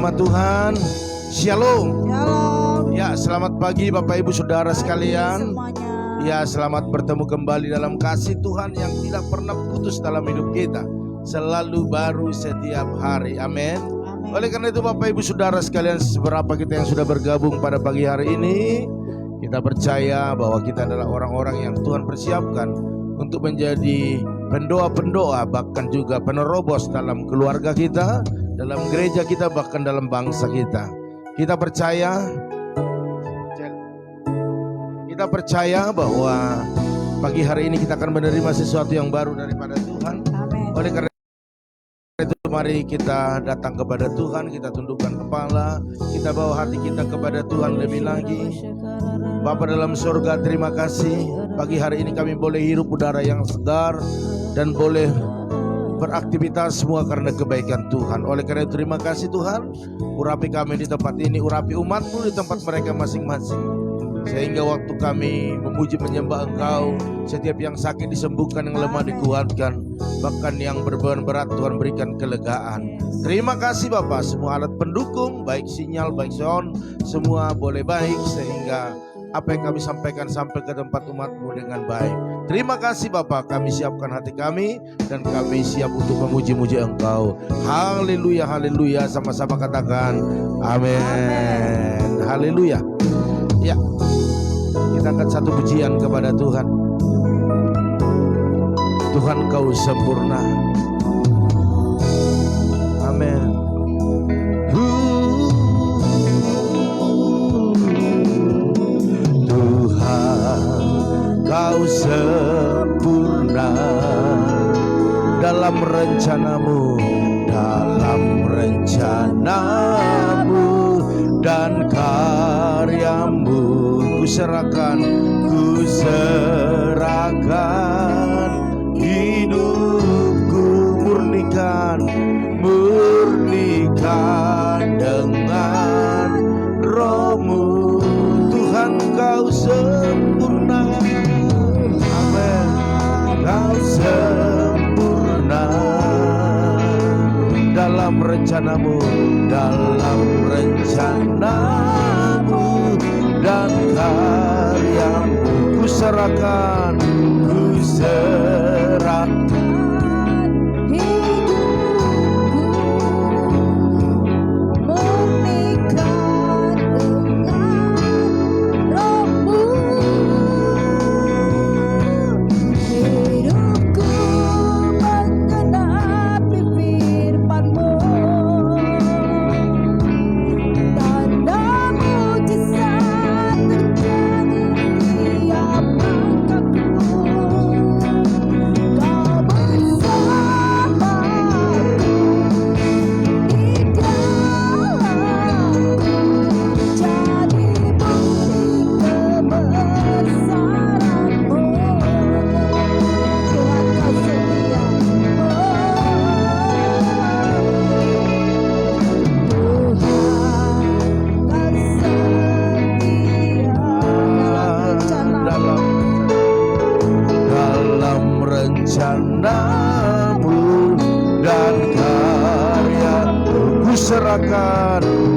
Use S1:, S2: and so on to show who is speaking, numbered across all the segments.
S1: nama Tuhan. Shalom.
S2: Shalom.
S1: Ya, selamat pagi Bapak Ibu Saudara sekalian.
S2: Semuanya.
S1: Ya, selamat bertemu kembali dalam kasih Tuhan yang tidak pernah putus dalam hidup kita. Selalu baru setiap hari. Amin. Oleh karena itu Bapak Ibu Saudara sekalian, seberapa kita yang sudah bergabung pada pagi hari ini, kita percaya bahwa kita adalah orang-orang yang Tuhan persiapkan untuk menjadi pendoa-pendoa, bahkan juga penerobos dalam keluarga kita, dalam gereja kita, bahkan dalam bangsa kita. Kita percaya bahwa pagi hari ini kita akan menerima sesuatu yang baru daripada Tuhan.
S2: Amin.
S1: Oleh karena itu mari kita datang kepada Tuhan, kita tundukkan kepala, kita bawa hati kita kepada Tuhan lebih lagi. Bapa dalam surga, terima kasih pagi hari ini kami boleh hirup udara yang segar dan boleh beraktivitas semua karena kebaikan Tuhan. Oleh karena itu terima kasih Tuhan, urapi kami di tempat ini, urapi umat-Mu di tempat mereka masing-masing, sehingga waktu kami memuji menyembah Engkau, setiap yang sakit disembuhkan, yang lemah dikuatkan, bahkan yang berbeban berat Tuhan berikan kelegaan. Terima kasih Bapak, semua alat pendukung, baik sinyal, baik sound, semua boleh baik, sehingga apa yang kami sampaikan sampai ke tempat umat-Mu dengan baik. Terima kasih Bapak, kami siapkan hati kami dan kami siap untuk memuji-muji Engkau. Haleluya, haleluya, sama-sama katakan amin. Haleluya. Ya, kita angkat satu pujian kepada Tuhan. Tuhan Kau sempurna. Amin. Kau sempurna dalam rencanamu, dan karyamu. Ku serahkan hidupku, murnikan dengan Roh-Mu. Tuhan Kau sempurna. Amin. Kau sempurna dalam rencanamu, dan karyamu. Ku serahkan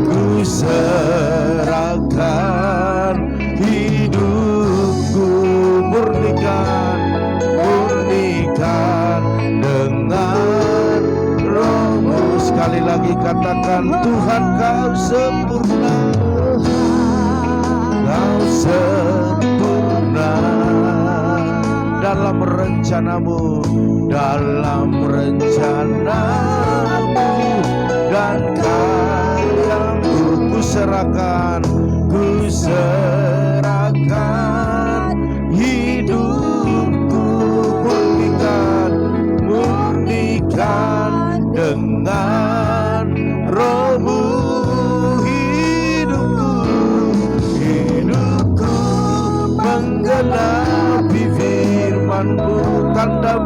S1: ku serahkan hidupku, murnikan dengan Roh-Mu. Sekali lagi katakan, Tuhan Kau sempurna. Kau sempurna dalam rencanamu, dan karyamu. Ku serahkan hidupku, murnikan dengan Roh-Mu. Hidupku menggenapi firman-Mu, tanda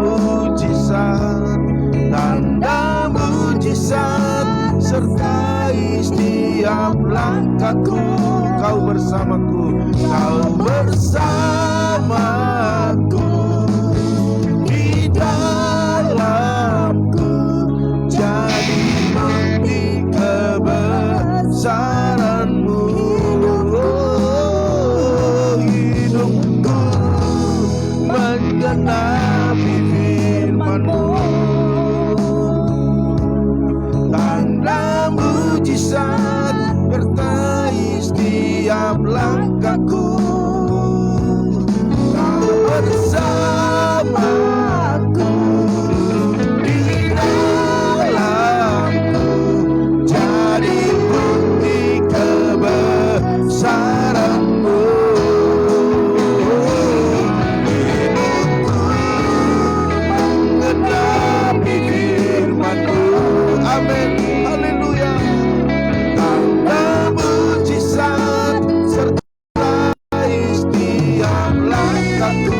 S1: mujizat sertai setiap langkahku. Kau bersamaku di dalamku, jadi bukti kebenaran. langkahku, Kau bersamaku di dalamku, jadi bukti kebesaran-Mu. Hidupku mengenapi firman-Mu. Amin, haleluya. Tanda mujizat sertai setiap langkahku,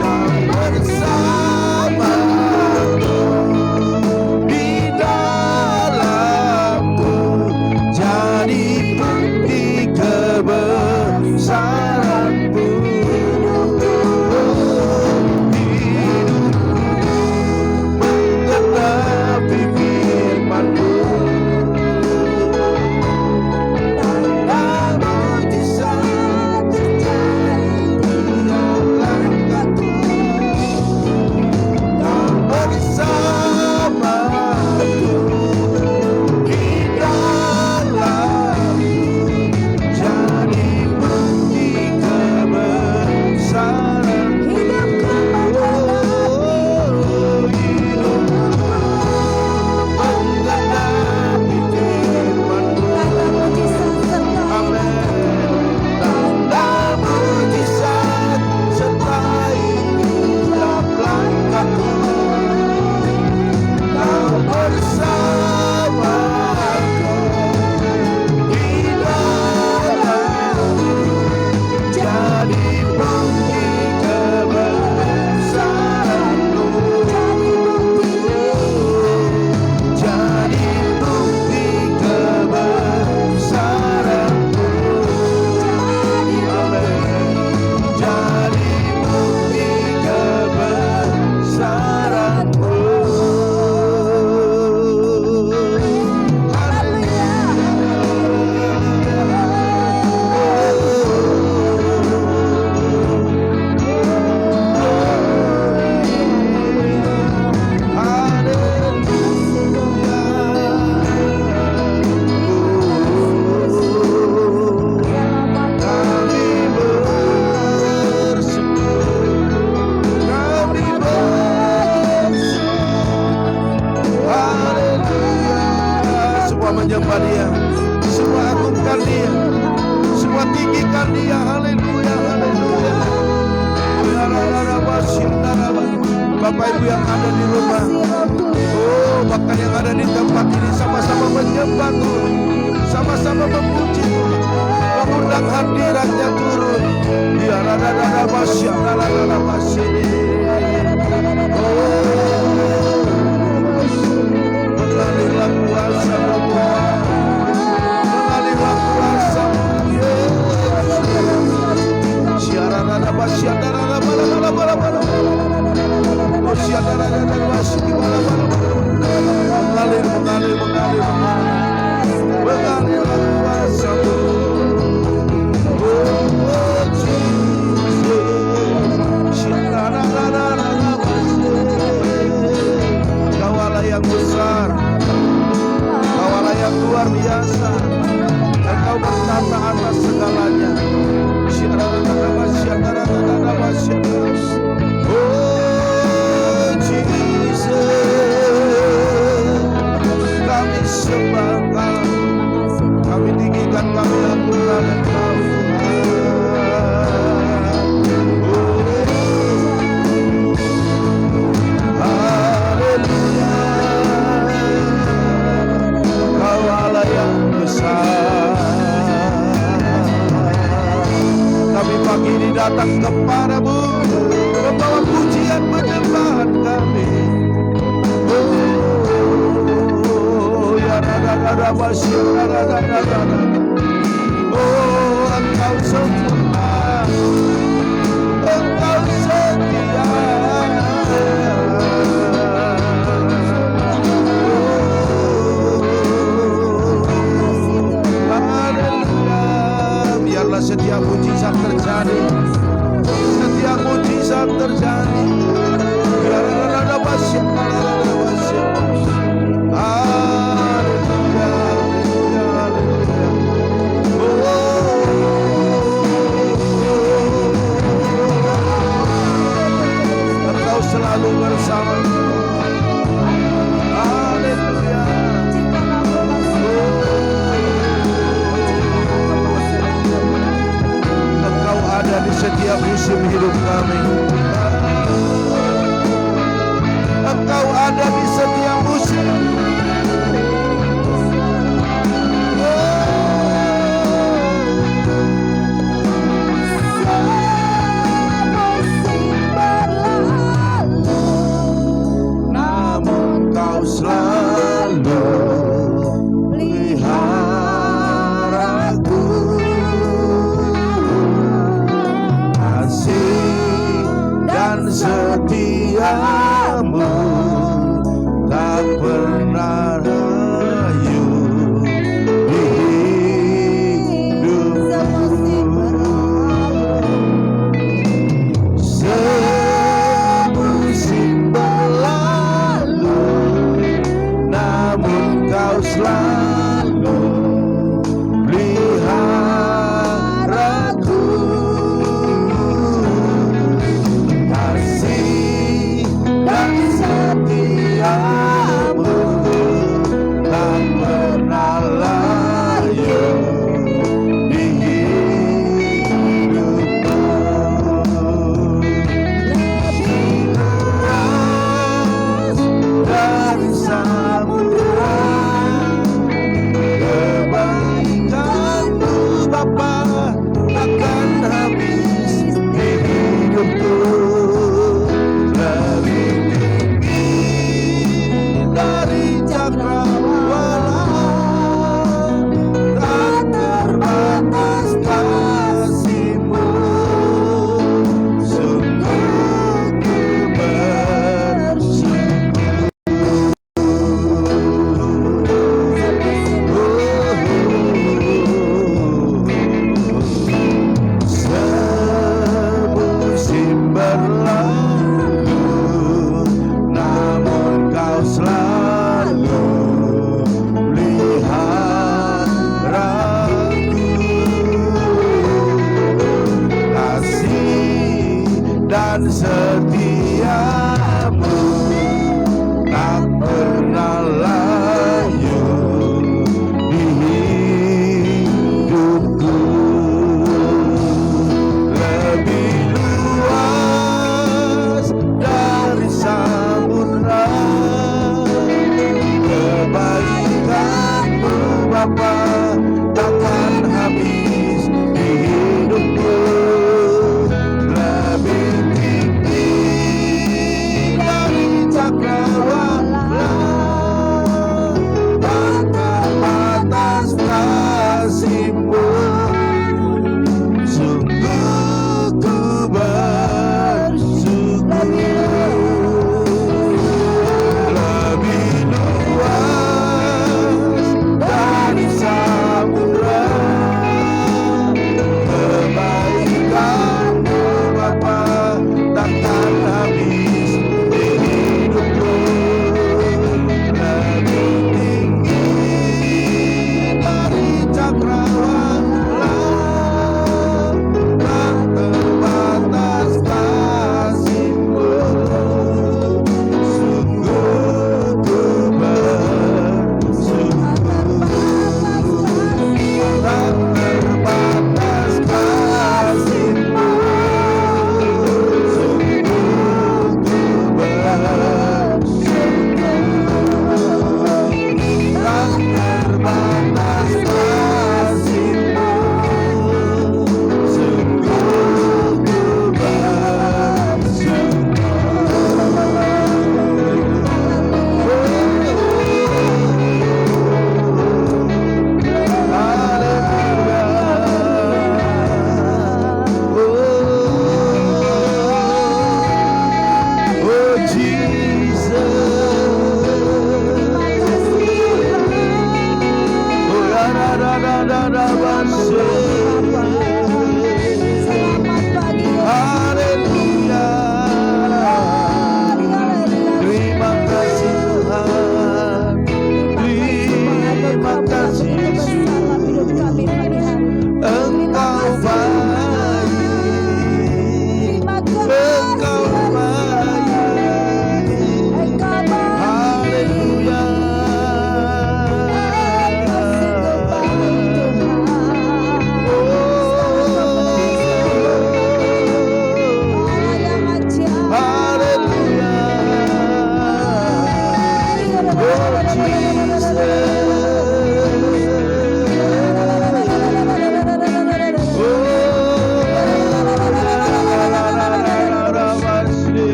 S1: Kau bersamaku di dalamku, jadi bukti kebesaran-Mu. Mengenapi firman-Mu, tanda mujizat sertai setiap langkahku, Kau bersamaku di dalamku, jadi bukti kebesaran-Mu. Mengenapi firman-Mu. Amin. Tanda mujizat sertai setiap langkahku, Kau bersamaku di dalamku, jadi bukti kebesaran-Mu. Jadi bukti kebesaran-Mu. Amin. Jadi bukti kebesaran-Mu. Semua menyembah Dia, semua agungkan Dia, semua tinggikan Dia. Haleluya, haleluya. Bapak Ibu yang ada di rumah, oh bahkan yang ada di tempat ini, sama-sama menyembah Tuhan, sama-sama memuji Tuhan, mengundang hadirat-Nya turun. Ya rada-rada masya, rada-rada masya. Mengalirlah kuasa-Mu Tuhan, mengalirlah kuasa-Mu Yesus. Syiarana basya darana bala bala bala, oh syiarana basya bala bala bala. Mengalir, mengalir, mengalir, mengalirlah kuasa-Mu. Oh Jesus, syiarana basya. Kaulah yang besar, Kaulah yang luar biasa, dan Kau bertata atas segalanya. Oh Jesus, kami sembah Engkau, kami tinggikan, kami agungkan Engkau. Haleluya, Kaulah yang besar. Kami pagi ini datang kepadamu, membawa pujian penyembahan kami. Oh ya rada-rada basya, rada-rada. Oh Engkau sempurna, Engkau setia. Haleluya, biarlah setiap mujizat terjadi, setiap mujizat terjadi. Biarlah ada basya, ada basya. Haleluya, haleluya, haleluya. Oh setiap musim hidup kami. Engkau ada di setiap musim. Namun kau selalu peliharaku. Kasih dan setiamu tak pernah layu di hidupku. Semusim berlalu, namun kau selalu peliharaku. Kasih dan setiamu tak pernah layu di hidupku. Luas dari samudra, kebaikanmu Bapa takkan habis di hidupku. Lebih tinggi dari cakrawala, tak terbatas kasih-Mu. Sungguh ku bersyukur. Semusim berlalu, namun kau selalu peliharaku. Kasih dan setiamu tak pernah layu di hidupku. Lebih luas dari samudra, kebaikan-Mu Bapa takkan habis di hidupku. Lebih tinggi dari cakrawala, tak terbatas kasih-Mu. Sungguh ku bersyukur. Lebih luas dari samudra, kebaikan-Mu Bapa takkan habis di hidupku. Lebih tinggi dari cakrawala, tak terbatas kasih-Mu. Sungguh ku bersyukur. Tak terbatas kasih-Mu. Sungguh ku bersyukur. Tak terbatas kasih-Mu. Sungguh ku Oh Jesus, oh la la la la la la
S2: Selamat pagi.
S1: Haleluya. Terima kasih Tuhan. Terima kasih Yesus. Engkau baik. Engkau baik. Haleluya.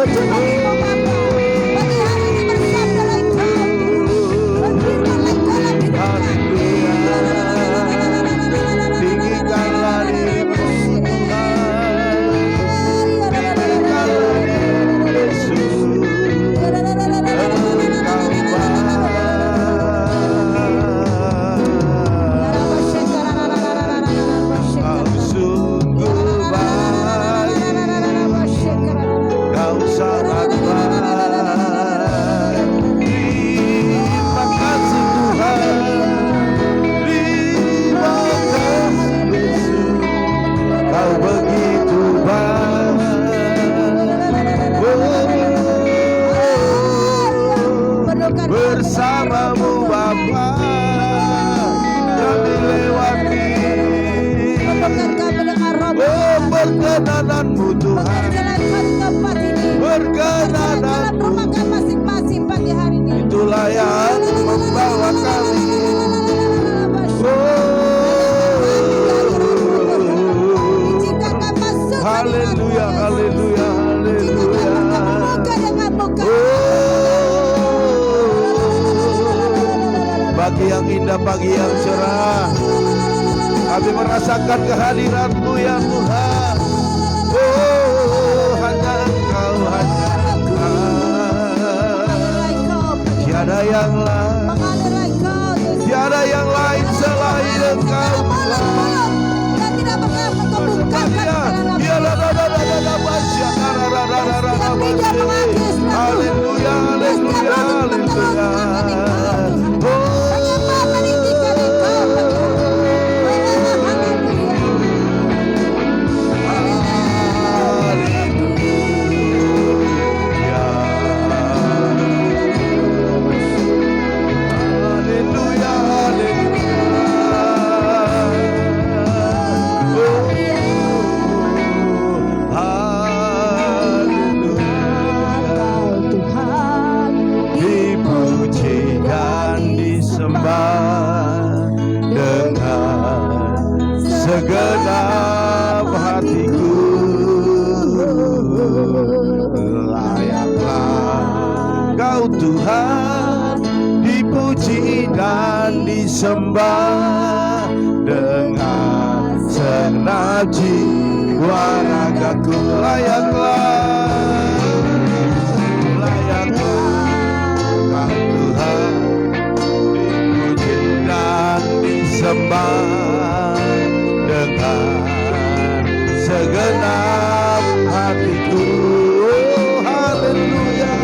S2: terpuji bagimu Bapa. Pagi hari ini bersabdalah Engkau Tuhan. Berfirmanlah Engkau dalam hidup kami.
S1: Tinggikanlah dirimu bersamamu Bapa, kami lewati perkenananmu Tuhan, perkenanan
S2: rumah kami masing-masing pagi hari ini.
S1: itulah yang membawa kami. Haleluya, haleluya, haleluya. Pagi yang indah, pagi yang cerah, kami merasakan kehadirat-Mu ya Tuhan. Oh, hanya Engkau, hanya Engkau. Tiada yang lain, tiada yang lain selain Engkau Tuhan. Haleluya, haleluya, haleluya. Segenap hatiku, layaklah Kau Tuhan dipuji dan disembah dengan segenap jiwa ragaku. Layaklah Kau Tuhan dipuji dan disembah dengan segenap hatiku. Oh, haleluya,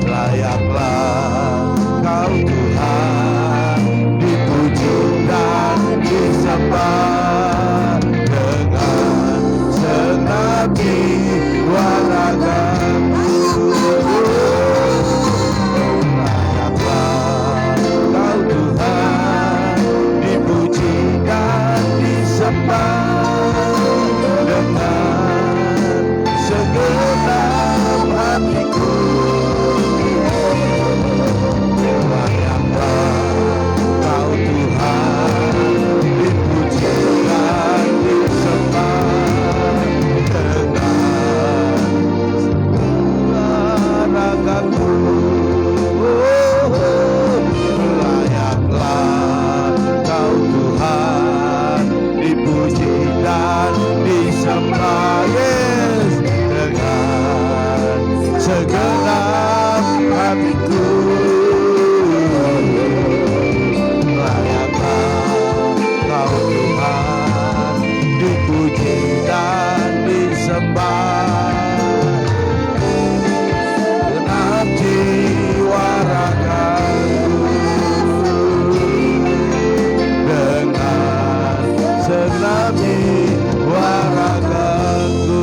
S1: layaklah Kau Tuhan dipuji dan disembah dengan segenap jiwa ragaku. Layaklah Kau Tuhan dipuji dan disembah dengan segenap hatiku. Layaklah Kau Tuhan dipuji dan disembah dengan segenap ragaku. Layaklah Kau Tuhan dipuji dan disembah, yes, dengan segenap hatiku. Layaklah Kau Tuhan dipuji dan disembah dengan jiwa ragaku, dengan segenap jiwa ragaku,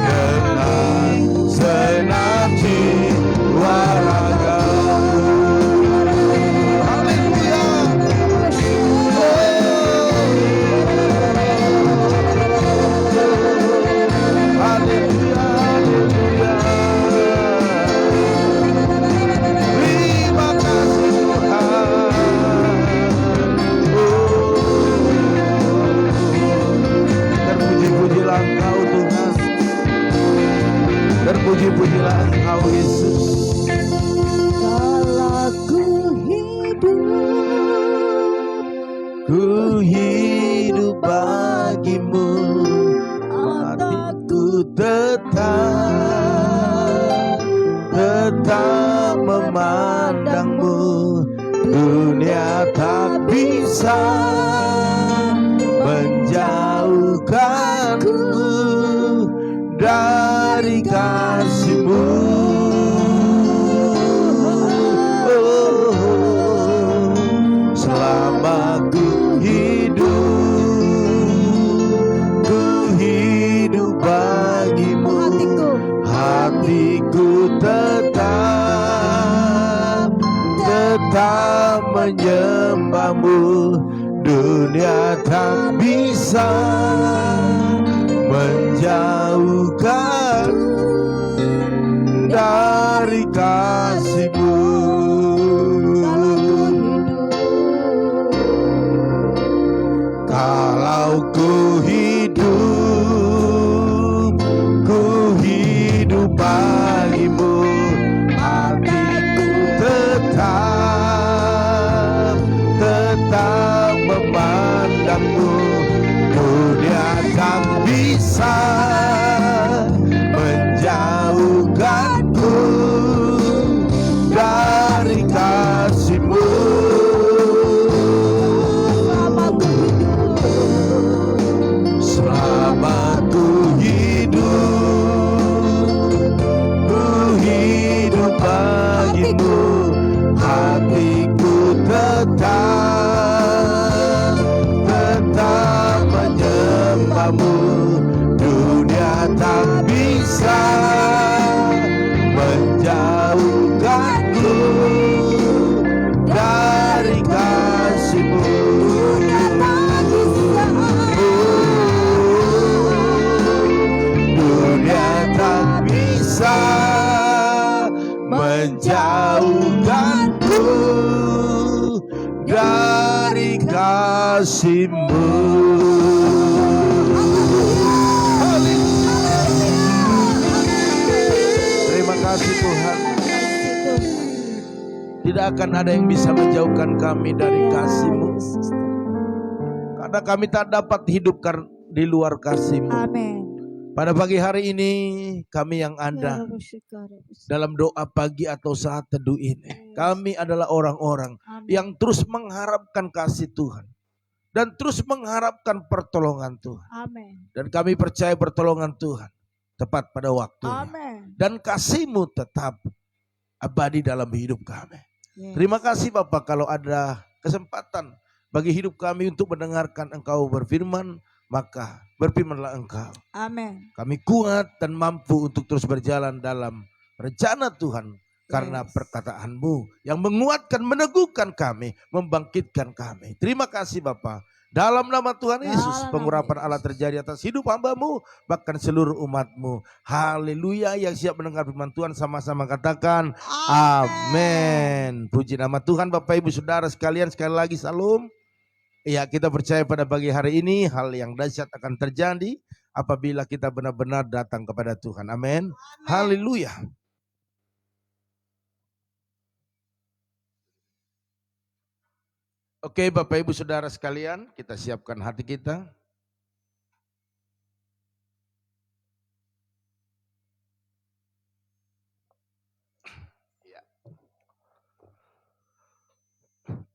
S1: dengan segenap jiwa ragaku. Haleluya. Pujilah Engkau Yesus.
S2: Kala
S1: Ku hidup bagimu, hatiku tetap memandangmu. Dunia tak bisa menjauhkanku dari kasih-Mu. Selama ku hidup bagimu, hatiku tetap menyembahmu. Dunia tak bisa menjauhkan dari kasih-Mu. Kalau ku hidup bagimu, hatiku tetap memandangmu. Dunia tak bisa menjauhkanku dari kasih-Mu. Selama ku hidup bagimu, hatiku tetap menyembahmu. Dunia tak bisa menjauhkanku dari kasih-Mu. Dunia tak bisa menjauhkanku dari kasih-Mu. Terima kasih Tuhan. Tidak akan ada yang bisa menjauhkan kami dari kasih-Mu, karena kami tak dapat hidup di luar kasih-Mu.
S2: Amin.
S1: Pada pagi hari ini kami yang ada dalam doa pagi atau saat teduh ini, kami adalah orang-orang yang terus mengharapkan kasih Tuhan dan terus mengharapkan pertolongan Tuhan.
S2: Amin.
S1: Dan kami percaya pertolongan Tuhan tepat pada waktunya.
S2: Amin.
S1: Dan kasih-Mu tetap abadi dalam hidup kami.
S2: Yes.
S1: Terima kasih Bapak, kalau ada kesempatan bagi hidup kami untuk mendengarkan Engkau berfirman, maka berfirmanlah Engkau.
S2: Amin.
S1: Kami kuat dan mampu untuk terus berjalan dalam rencana Tuhan. Karena perkataan-Mu yang menguatkan, meneguhkan kami, membangkitkan kami. Terima kasih Bapa. Dalam nama Tuhan Yesus, pengurapan Allah terjadi atas hidup hamba-Mu, bahkan seluruh umat-Mu. Haleluya. Yang siap mendengar firman Tuhan sama-sama katakan amin. Puji nama Tuhan. Bapak Ibu Saudara sekalian, sekali lagi salam. Ya, kita percaya pada pagi hari ini hal yang dahsyat akan terjadi apabila kita benar-benar datang kepada Tuhan. Amin. Haleluya. Oke, Bapak Ibu Saudara sekalian, kita siapkan hati kita.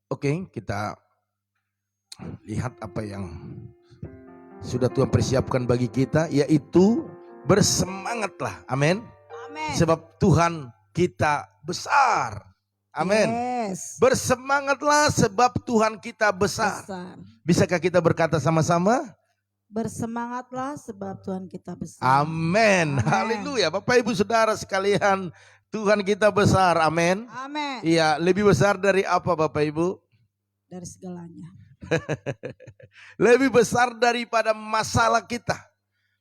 S1: Oke, kita lihat apa yang sudah Tuhan persiapkan bagi kita, yaitu bersemangatlah. Amin.
S2: Amin.
S1: Sebab Tuhan kita besar. Amin.
S2: Yes.
S1: Bersemangatlah sebab Tuhan kita besar. Bisakah kita berkata sama-sama?
S2: Bersemangatlah sebab Tuhan kita besar.
S1: Amin. Haleluya. Bapak Ibu Saudara sekalian, Tuhan kita besar. Amin.
S2: Amin.
S1: Iya, lebih besar dari apa Bapak Ibu?
S2: Dari segalanya.
S1: Lebih besar daripada masalah kita.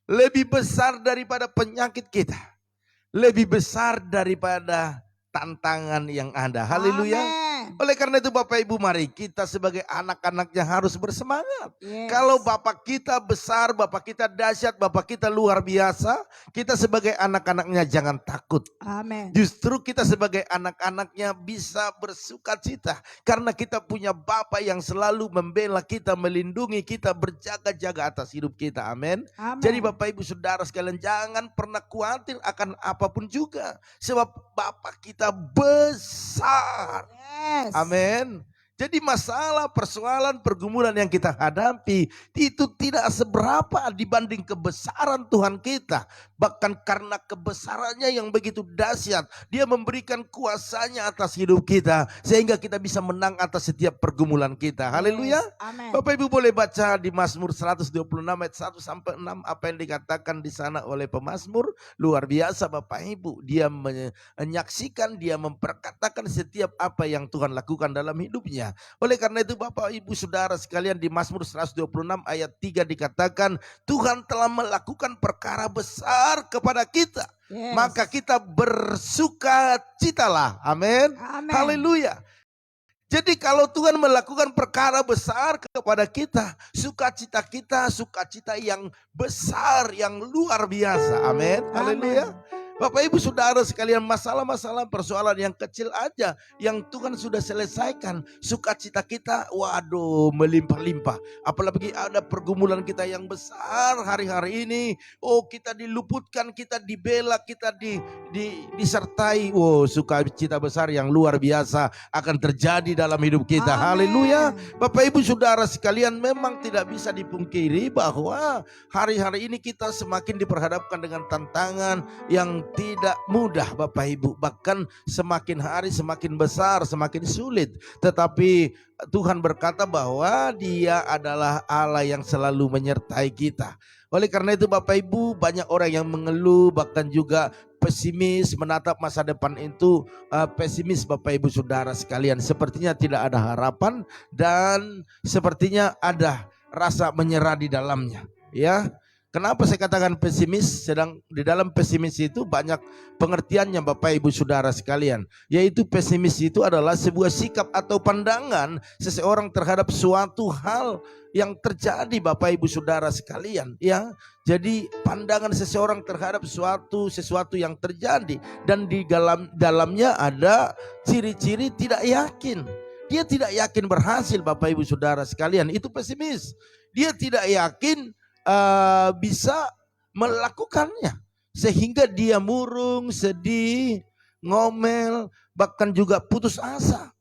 S1: Lebih besar daripada penyakit kita. Lebih besar daripada tantangan yang ada. Haleluya. Oleh karena itu Bapak Ibu, mari kita sebagai anak-anaknya harus bersemangat.
S2: Yes.
S1: Kalau Bapak kita besar, Bapak kita dahsyat, Bapak kita luar biasa, kita sebagai anak-anaknya jangan takut.
S2: Amin.
S1: Justru kita sebagai anak-anaknya bisa bersuka cita karena kita punya Bapa yang selalu membela kita, melindungi kita, berjaga-jaga atas hidup kita. Amin.
S2: Amin.
S1: Jadi Bapak Ibu Saudara sekalian, jangan pernah khawatir akan apapun juga, sebab Bapa kita besar.
S2: Yes.
S1: Amin. Jadi masalah, persoalan, pergumulan yang kita hadapi itu tidak seberapa dibanding kebesaran Tuhan kita. Bahkan karena kebesarannya yang begitu dahsyat, Dia memberikan kuasanya atas hidup kita sehingga kita bisa menang atas setiap pergumulan kita. Haleluya.
S2: Amin.
S1: Bapak Ibu boleh baca di Mazmur 126 ayat 1 sampai 6 apa yang dikatakan di sana oleh pemazmur. Luar biasa Bapak Ibu. Dia menyaksikan, dia memperkatakan setiap apa yang Tuhan lakukan dalam hidupnya. Oleh karena itu Bapak Ibu Saudara sekalian, di Mazmur 126 ayat 3 dikatakan, Tuhan telah melakukan perkara besar kepada kita.
S2: Yes.
S1: Maka kita bersuka citalah. Amin.
S2: Amin.
S1: Haleluya. Jadi kalau Tuhan melakukan perkara besar kepada kita, sukacita kita, sukacita yang besar, yang luar biasa. Amin. Haleluya. Bapak Ibu Saudara sekalian, masalah-masalah persoalan yang kecil aja yang Tuhan sudah selesaikan, sukacita kita waduh melimpah-limpah. Apalagi ada pergumulan kita yang besar hari-hari ini, oh kita diluputkan, kita dibela, kita disertai. Oh, sukacita besar yang luar biasa akan terjadi dalam hidup kita.
S2: Amin.
S1: Haleluya. Bapak Ibu Saudara sekalian, memang tidak bisa dipungkiri bahwa hari-hari ini kita semakin diperhadapkan dengan tantangan yang tidak mudah Bapak Ibu. Bahkan semakin hari semakin besar, semakin sulit. Tetapi Tuhan berkata bahwa Dia adalah Allah yang selalu menyertai kita. Oleh karena itu Bapak Ibu, banyak orang yang mengeluh, bahkan juga pesimis menatap masa depan itu, pesimis Bapak Ibu Saudara sekalian. Sepertinya tidak ada harapan dan sepertinya ada rasa menyerah di dalamnya. Ya. Kenapa saya katakan pesimis? Sedang di dalam pesimis itu banyak pengertiannya Bapak Ibu Saudara sekalian. Yaitu pesimis itu adalah sebuah sikap atau pandangan seseorang terhadap suatu hal yang terjadi Bapak Ibu Saudara sekalian. Ya, jadi pandangan seseorang terhadap sesuatu yang terjadi. Dan di dalamnya ada ciri-ciri tidak yakin. Dia tidak yakin berhasil Bapak Ibu Saudara sekalian. Itu pesimis. Dia tidak yakin bisa melakukannya, sehingga dia murung, sedih, ngomel, bahkan juga putus asa.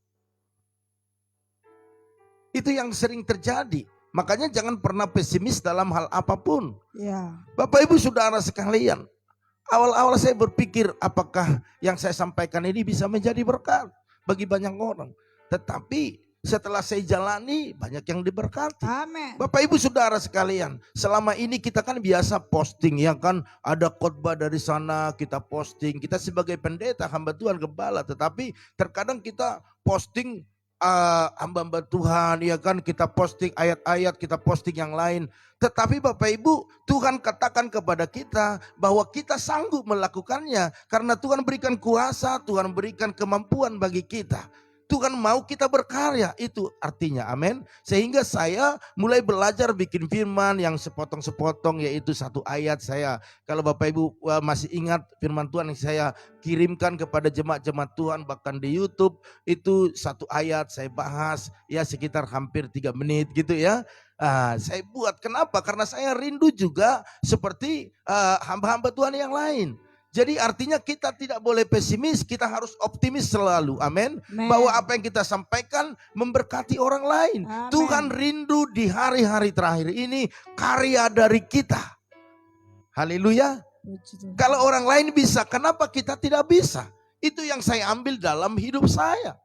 S1: Itu yang sering terjadi. Makanya jangan pernah pesimis dalam hal apapun.
S2: Ya.
S1: Bapak Ibu Saudara sekalian, awal-awal saya berpikir apakah yang saya sampaikan ini bisa menjadi berkat bagi banyak orang. Tetapi setelah saya jalani, banyak yang diberkati.
S2: Amin.
S1: Bapak Ibu Saudara sekalian, selama ini kita kan biasa posting, ya kan, ada khotbah dari sana kita posting, kita sebagai pendeta, hamba Tuhan, gembala, tetapi terkadang kita posting hamba-hamba Tuhan, ya kan, kita posting ayat-ayat, kita posting yang lain. Tetapi Bapak Ibu, Tuhan katakan kepada kita bahwa kita sanggup melakukannya karena Tuhan berikan kuasa, Tuhan berikan kemampuan bagi kita. Tuhan mau kita berkarya, itu artinya, amin. Sehingga saya mulai belajar bikin firman yang sepotong-sepotong, yaitu satu ayat. Saya, kalau Bapak Ibu masih ingat firman Tuhan yang saya kirimkan kepada jemaat-jemaat Tuhan, bahkan di YouTube, itu satu ayat saya bahas, ya sekitar hampir 3 menit gitu ya. Saya buat, kenapa? Karena saya rindu juga seperti hamba-hamba Tuhan yang lain. Jadi artinya kita tidak boleh pesimis, kita harus optimis selalu, amin. Bahwa apa yang kita sampaikan memberkati orang lain.
S2: Amen.
S1: Tuhan rindu di hari-hari terakhir ini karya dari kita. Haleluya. Kalau orang lain bisa, kenapa kita tidak bisa? Itu yang saya ambil dalam hidup saya.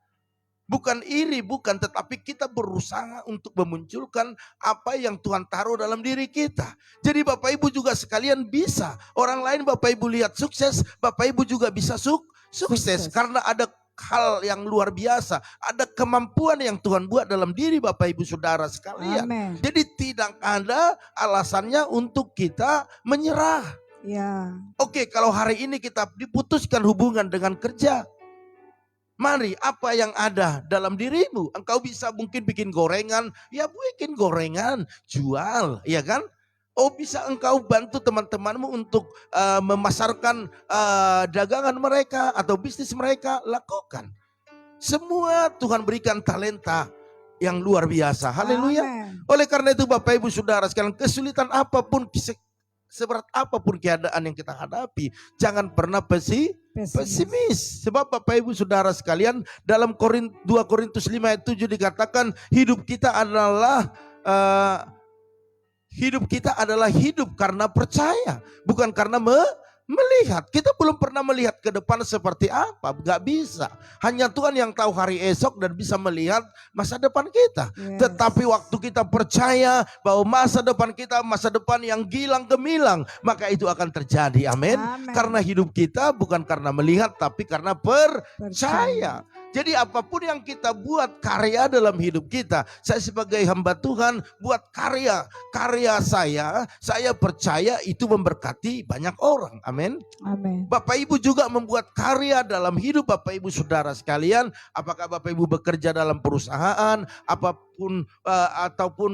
S1: Bukan iri, bukan, tetapi kita berusaha untuk memunculkan apa yang Tuhan taruh dalam diri kita. Jadi Bapak Ibu juga sekalian bisa. Orang lain Bapak Ibu lihat sukses, Bapak Ibu juga bisa sukses. Karena ada hal yang luar biasa. Ada kemampuan yang Tuhan buat dalam diri Bapak Ibu Saudara sekalian.
S2: Amen.
S1: Jadi tidak ada alasannya untuk kita menyerah.
S2: Ya.
S1: Oke, kalau hari ini kita diputuskan hubungan dengan kerja, Mari, apa yang ada dalam dirimu? Engkau bisa mungkin bikin gorengan, ya bikin gorengan, jual, ya kan? Oh, bisa engkau bantu teman-temanmu untuk memasarkan dagangan mereka atau bisnis mereka, lakukan. Semua Tuhan berikan talenta yang luar biasa. Haleluya.
S2: Amen.
S1: Oleh karena itu Bapak Ibu Saudara sekalian, kesulitan apapun, seberat apapun keadaan yang kita hadapi, jangan pernah pesimis. Sebab Bapak Ibu Saudara sekalian, dalam 2 Korintus 5 ayat 7 dikatakan hidup kita adalah hidup karena percaya, bukan karena melihat. Kita belum pernah melihat ke depan seperti apa, gak bisa. Hanya Tuhan yang tahu hari esok dan bisa melihat masa depan kita.
S2: Yes.
S1: Tetapi waktu kita percaya bahwa masa depan kita masa depan yang gilang gemilang, maka itu akan terjadi. Amin. Karena hidup kita bukan karena melihat, tapi karena percaya. Jadi apapun yang kita buat karya dalam hidup kita, saya sebagai hamba Tuhan buat karya saya percaya itu memberkati banyak orang. Amin.
S2: Amin.
S1: Bapak Ibu juga membuat karya dalam hidup Bapak Ibu Saudara sekalian. Apakah Bapak Ibu bekerja dalam perusahaan, ataupun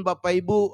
S1: Bapak Ibu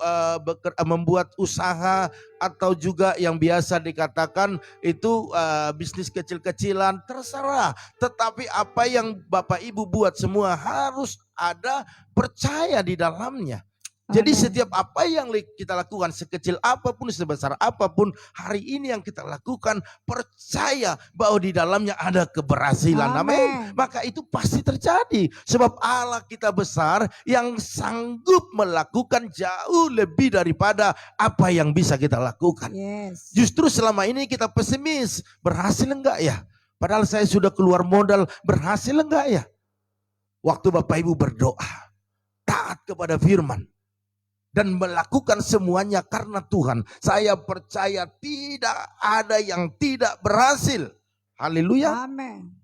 S1: membuat usaha, atau juga yang biasa dikatakan itu bisnis kecil-kecilan, terserah. Tetapi apa yang Bapak Ibu buat semua harus ada percaya di dalamnya. Jadi setiap apa yang kita lakukan, sekecil apapun, sebesar apapun, hari ini yang kita lakukan, percaya bahwa di dalamnya ada keberhasilan. Amin. Maka itu pasti terjadi. Sebab Allah kita besar yang sanggup melakukan jauh lebih daripada apa yang bisa kita lakukan.
S2: Yes.
S1: Justru selama ini kita pesimis, berhasil enggak ya? Padahal saya sudah keluar modal, berhasil enggak ya? Waktu Bapak Ibu berdoa, taat kepada firman, dan melakukan semuanya karena Tuhan, saya percaya tidak ada yang tidak berhasil. Haleluya.
S2: Amin.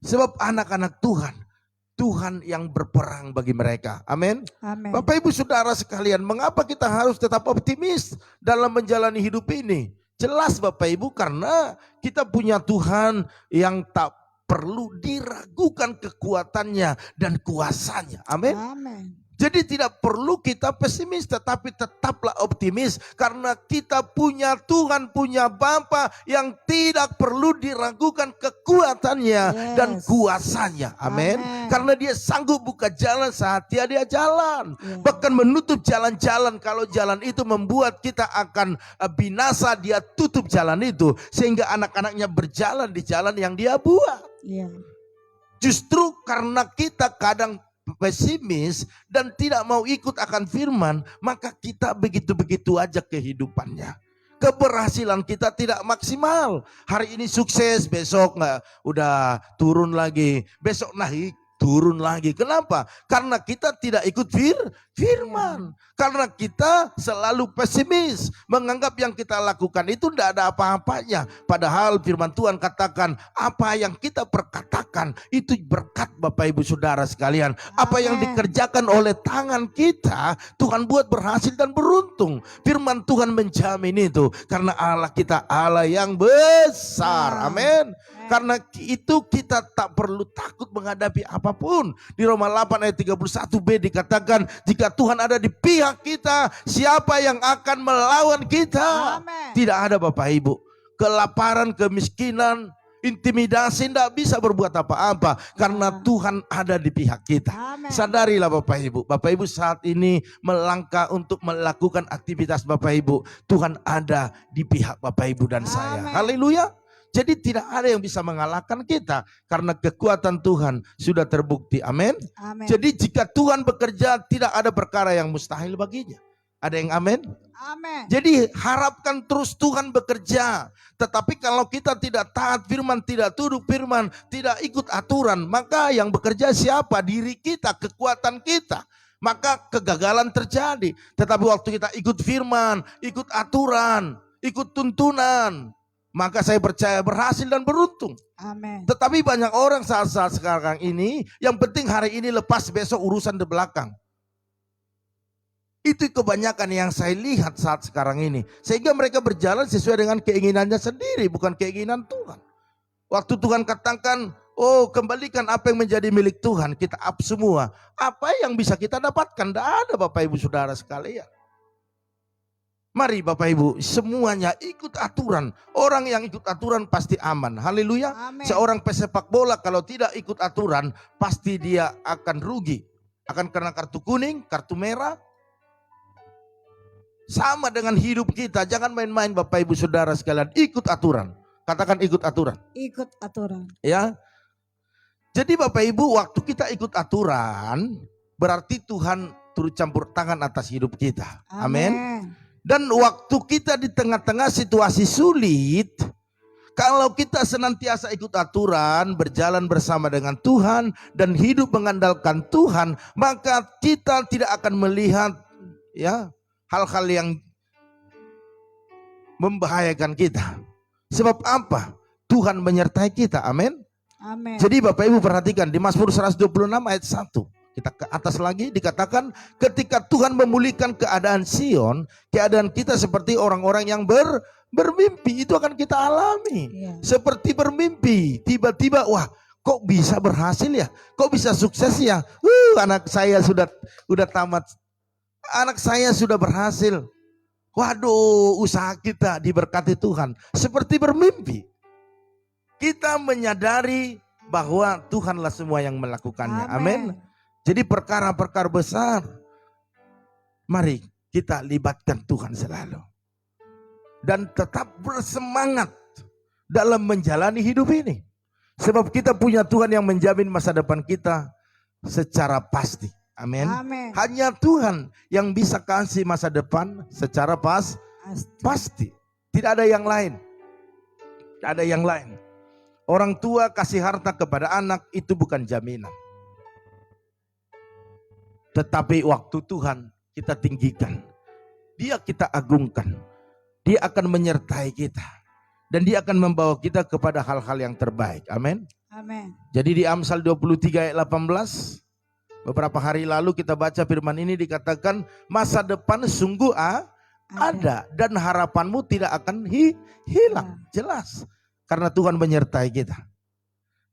S1: Sebab anak-anak Tuhan yang berperang bagi mereka. Amin.
S2: Amin.
S1: Bapak Ibu Saudara sekalian, mengapa kita harus tetap optimis dalam menjalani hidup ini? Jelas Bapak Ibu, karena kita punya Tuhan yang tak perlu diragukan kekuatannya dan kuasanya. Amin.
S2: Amin.
S1: Jadi tidak perlu kita pesimis, tetapi tetaplah optimis. Karena kita punya Tuhan, punya Bapa yang tidak perlu diragukan kekuatannya dan kuasanya. Amin. Karena dia sanggup buka jalan saat tiada jalan. Bahkan menutup jalan-jalan. Kalau jalan itu membuat kita akan binasa, dia tutup jalan itu. Sehingga anak-anaknya berjalan di jalan yang dia buat. Justru karena kita kadang pesimis dan tidak mau ikut akan firman, maka kita begitu-begitu aja kehidupannya. Keberhasilan kita tidak maksimal. Hari ini sukses, besok udah turun lagi, besok naik, turun lagi. Kenapa? Karena kita tidak ikut firman. Karena kita selalu pesimis, menganggap yang kita lakukan itu tidak ada apa-apanya. Padahal firman Tuhan katakan, apa yang kita perkatakan itu berkat Bapak Ibu Saudara sekalian. Apa yang dikerjakan oleh tangan kita, Tuhan buat berhasil dan beruntung. Firman Tuhan menjamin itu, karena Allah kita Allah yang besar. Amin. Karena itu kita tak perlu takut menghadapi apapun. Di Roma 8 ayat 31b dikatakan, jika Tuhan ada di pihak kita, siapa yang akan melawan kita?
S2: Amen.
S1: Tidak ada Bapak Ibu. Kelaparan, kemiskinan, intimidasi tidak bisa berbuat apa-apa. Karena Tuhan ada di pihak kita.
S2: Amen.
S1: Sadarilah Bapak Ibu. Bapak Ibu saat ini melangkah untuk melakukan aktivitas Bapak Ibu. Tuhan ada di pihak Bapak Ibu dan saya. Haleluya. Jadi tidak ada yang bisa mengalahkan kita karena kekuatan Tuhan sudah terbukti. Amin. Jadi jika Tuhan bekerja, tidak ada perkara yang mustahil baginya. Ada yang amin?
S2: Amin.
S1: Jadi harapkan terus Tuhan bekerja. Tetapi kalau kita tidak taat firman, tidak tunduk firman, tidak ikut aturan, maka yang bekerja siapa? Diri kita, kekuatan kita. Maka kegagalan terjadi. Tetapi waktu kita ikut firman, ikut aturan, ikut tuntunan, maka saya percaya berhasil dan beruntung.
S2: Amin.
S1: Tetapi banyak orang saat-saat sekarang ini, yang penting hari ini lepas, besok urusan di belakang. Itu kebanyakan yang saya lihat saat sekarang ini. Sehingga mereka berjalan sesuai dengan keinginannya sendiri, bukan keinginan Tuhan. Waktu Tuhan katakan Oh, kembalikan apa yang menjadi milik Tuhan, kita up semua. Apa yang bisa kita dapatkan? Tidak ada Bapak Ibu Saudara sekalian. Mari Bapak Ibu, semuanya ikut aturan. Orang yang ikut aturan pasti aman. Haleluya.
S2: Amin.
S1: Seorang pesepak bola kalau tidak ikut aturan, pasti dia akan rugi. Akan kena kartu kuning, kartu merah. Sama dengan hidup kita, jangan main-main Bapak Ibu Saudara sekalian. Ikut aturan. Katakan ikut aturan.
S2: Ikut aturan.
S1: Ya. Jadi Bapak Ibu, waktu kita ikut aturan, berarti Tuhan turut campur tangan atas hidup kita. Amin. Dan waktu kita di tengah-tengah situasi sulit, kalau kita senantiasa ikut aturan, berjalan bersama dengan Tuhan, dan hidup mengandalkan Tuhan, maka kita tidak akan melihat ya hal-hal yang membahayakan kita. Sebab apa? Tuhan menyertai kita. Amin.
S2: Amin.
S1: Jadi Bapak Ibu perhatikan di Mazmur 126 ayat 1. Kita ke atas lagi dikatakan ketika Tuhan memulihkan keadaan Sion, keadaan kita seperti orang-orang yang bermimpi. Itu akan kita alami.
S2: Ya.
S1: Seperti bermimpi. Tiba-tiba wah kok bisa berhasil ya? Kok bisa sukses ya? Anak saya sudah tamat. Anak saya sudah berhasil. Waduh, usaha kita diberkati Tuhan. Seperti bermimpi. Kita menyadari bahwa Tuhanlah semua yang melakukannya. Amin. Jadi perkara-perkara besar, mari kita libatkan Tuhan selalu. Dan tetap bersemangat dalam menjalani hidup ini. Sebab kita punya Tuhan yang menjamin masa depan kita secara pasti. Amin. Hanya Tuhan yang bisa kasih masa depan secara pasti. Tidak ada yang lain. Tidak ada yang lain. Orang tua kasih harta kepada anak itu bukan jaminan. Tetapi waktu Tuhan kita tinggikan. Dia kita agungkan. Dia akan menyertai kita. Dan dia akan membawa kita kepada hal-hal yang terbaik. Amin.
S2: Amin.
S1: Jadi di Amsal 23 ayat 18. Beberapa hari lalu kita baca firman ini dikatakan. Masa depan sungguh ada. Dan harapanmu tidak akan hilang. Jelas. Karena Tuhan menyertai kita.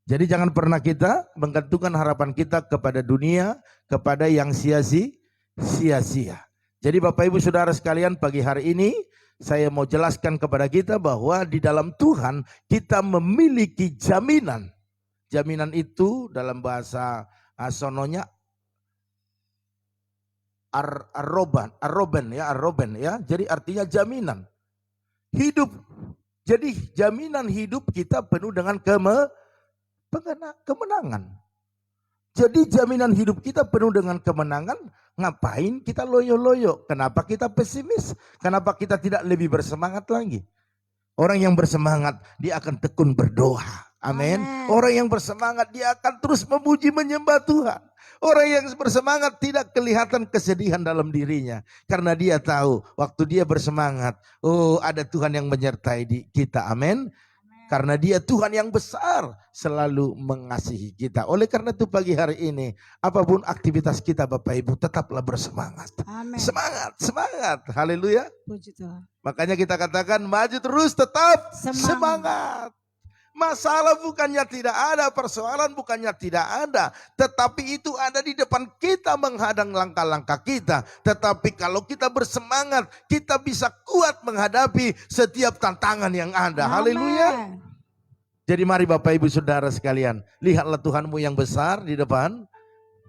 S1: Jadi jangan pernah kita menggantungkan harapan kita kepada dunia, kepada yang sia-sia. Jadi Bapak Ibu Saudara sekalian, pagi hari ini saya mau jelaskan kepada kita bahwa di dalam Tuhan kita memiliki jaminan. Jaminan itu dalam bahasa sononya arroben ya. Jadi artinya jaminan. Hidup. Jadi jaminan hidup kita penuh dengan kemenangan. Jadi jaminan hidup kita penuh dengan kemenangan. Ngapain kita loyo-loyo? Kenapa kita pesimis? Kenapa kita tidak lebih bersemangat lagi? Orang yang bersemangat dia akan tekun berdoa. Amin. Orang yang bersemangat dia akan terus memuji menyembah Tuhan. Orang yang bersemangat tidak kelihatan kesedihan dalam dirinya. Karena dia tahu waktu dia bersemangat. Oh, ada Tuhan yang menyertai kita. Amin. Karena dia Tuhan yang besar selalu mengasihi kita. Oleh karena itu pagi hari ini apapun aktivitas kita Bapak Ibu tetaplah bersemangat.
S2: Amin.
S1: Semangat. Haleluya.
S2: Puji Tuhan.
S1: Makanya kita katakan maju terus tetap semangat. Masalah bukannya tidak ada, persoalan bukannya tidak ada. Tetapi itu ada di depan kita menghadang langkah-langkah kita. Tetapi kalau kita bersemangat, kita bisa kuat menghadapi setiap tantangan yang ada. Haleluya. Jadi mari Bapak Ibu Saudara sekalian, lihatlah Tuhanmu yang besar di depan.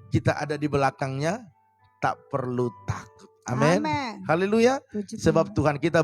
S1: Kita ada di belakangnya, tak perlu takut. Amin. Haleluya. Sebab Tuhan kita